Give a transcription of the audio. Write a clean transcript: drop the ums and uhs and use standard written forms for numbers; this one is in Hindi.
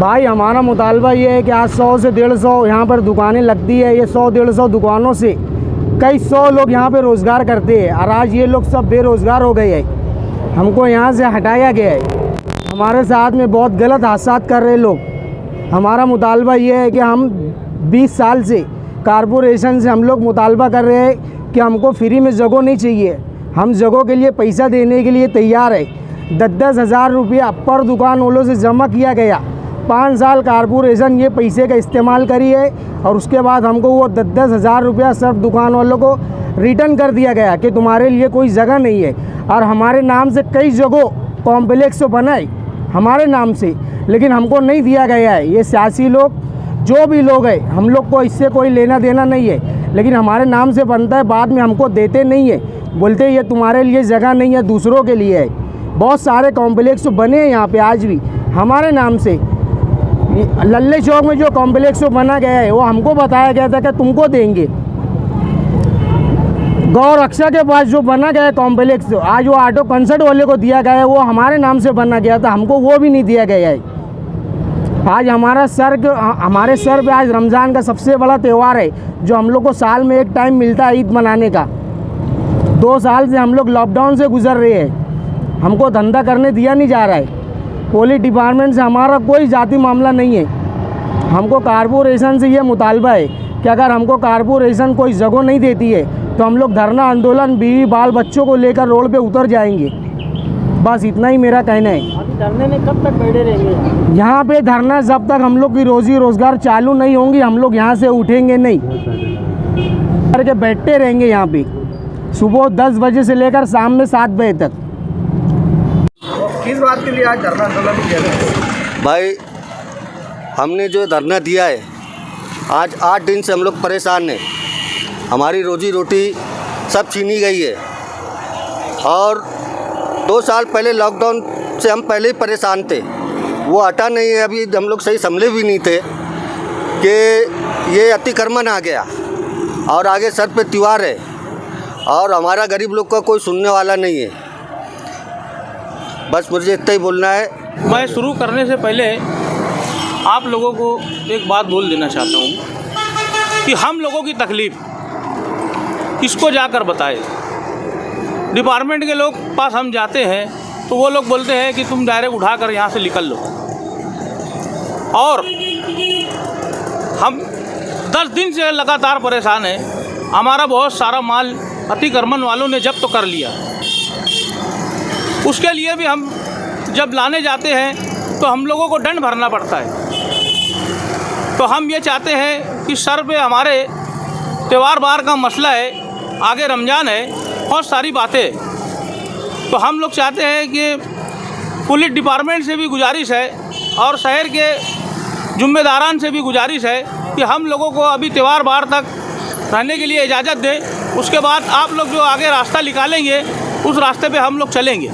भाई हमारा मुतालबा ये है कि आज 100 से 150 यहाँ पर दुकानें लगती है। ये 100-150 दुकानों से कई 100 लोग यहाँ पे रोज़गार करते हैं और आज ये लोग सब बेरोज़गार हो गए हैं। हमको यहाँ से हटाया गया है। हमारे साथ में बहुत गलत हादसा कर रहे लोग। हमारा मुतालबा ये है कि हम 20 साल से कारपोरेशन से हम लोग मुतालबा कर रहे हैं कि हमको फ्री में जगह नहीं चाहिए। हम जगह के लिए पैसा देने के लिए तैयार है। 10-10 हज़ार रुपया पर दुकान वालों से जमा किया गया। 5 साल कारपोरेशन ये पैसे का इस्तेमाल करी है और उसके बाद हमको वो 10-10 हज़ार रुपया सिर्फ दुकान वालों को रिटर्न कर दिया गया कि तुम्हारे लिए कोई जगह नहीं है। और हमारे नाम से कई जगह कॉम्प्लेक्स बनाए हमारे नाम से, लेकिन हमको नहीं दिया गया है। ये सियासी लोग जो भी लोग हैं, हम लोग को इससे कोई लेना देना नहीं है, लेकिन हमारे नाम से बनता है, बाद में हमको देते नहीं है। बोलते ये तुम्हारे लिए जगह नहीं है, दूसरों के लिए है। बहुत सारे कॉम्प्लेक्स बने हैं यहाँ पे आज भी हमारे नाम से। लल्ले चौक में जो कॉम्प्लेक्स बना गया है वो हमको बताया गया था कि तुमको देंगे। गौ रक्षा के पास जो बना गया है कॉम्प्लेक्स, आज वो ऑटो कंसर्ट वाले को दिया गया है, वो हमारे नाम से बना गया था, हमको वो भी नहीं दिया गया है। आज हमारे सर पे आज रमज़ान का सबसे बड़ा त्यौहार है, जो हम लोग को साल में एक टाइम मिलता है ईद मनाने का। 2 साल से हम लोग लॉकडाउन से गुजर रहे हैं। हमको धंधा करने दिया नहीं जा रहा है। पुलिस डिपार्टमेंट से हमारा कोई जाति मामला नहीं है। हमको कारपोरेशन से ये मुतालबा है कि अगर हमको कारपोरेशन कोई जगह नहीं देती है तो हम लोग धरना आंदोलन, बीवी बाल बच्चों को लेकर रोड पे उतर जाएंगे। बस इतना ही मेरा कहना है। अभी धरने में कब तक बैठे रहेंगे? यहाँ पे धरना जब तक हम लोग की रोजी रोजगार चालू नहीं होंगी, हम लोग यहाँ से उठेंगे नहीं, करके बैठते रहेंगे यहाँ पे सुबह 10 बजे से लेकर शाम में 7 बजे तक। किस बात के लिए आज धरना आंदोलन किया गया? भाई हमने जो धरना दिया है, आज 8 दिन से हम लोग परेशान हैं। हमारी रोजी रोटी सब छीनी गई है और 2 साल पहले लॉकडाउन से हम पहले ही परेशान थे, वो हटा नहीं है। अभी हम लोग सही समझे भी नहीं थे कि ये अतिक्रमण आ गया और आगे सर पे त्यौहार है और हमारा गरीब लोग का कोई सुनने वाला नहीं है। बस मुझे इतना ही बोलना है। मैं शुरू करने से पहले आप लोगों को एक बात बोल देना चाहता हूँ कि हम लोगों की तकलीफ़ किसको जाकर बताए। डिपार्टमेंट के लोग पास हम जाते हैं तो वो लोग बोलते हैं कि तुम डायरेक्ट उठाकर यहाँ से निकल लो, और हम 10 दिन से लगातार परेशान हैं। हमारा बहुत सारा माल अतिक्रमण वालों ने जब्त कर लिया। उसके लिए भी हम जब लाने जाते हैं तो हम लोगों को दंड भरना पड़ता है। तो हम ये चाहते हैं कि सर पे हमारे त्यौहार बार का मसला है, आगे रमज़ान है, बहुत सारी बातें, तो हम लोग चाहते हैं कि पुलिस डिपार्टमेंट से भी गुजारिश है और शहर के ज़िम्मेदारान से भी गुजारिश है कि हम लोगों को अभी त्यौहार बार तक रहने के लिए इजाज़त दें। उसके बाद आप लोग जो आगे रास्ता निकालेंगे उस रास्ते पे हम लोग चलेंगे।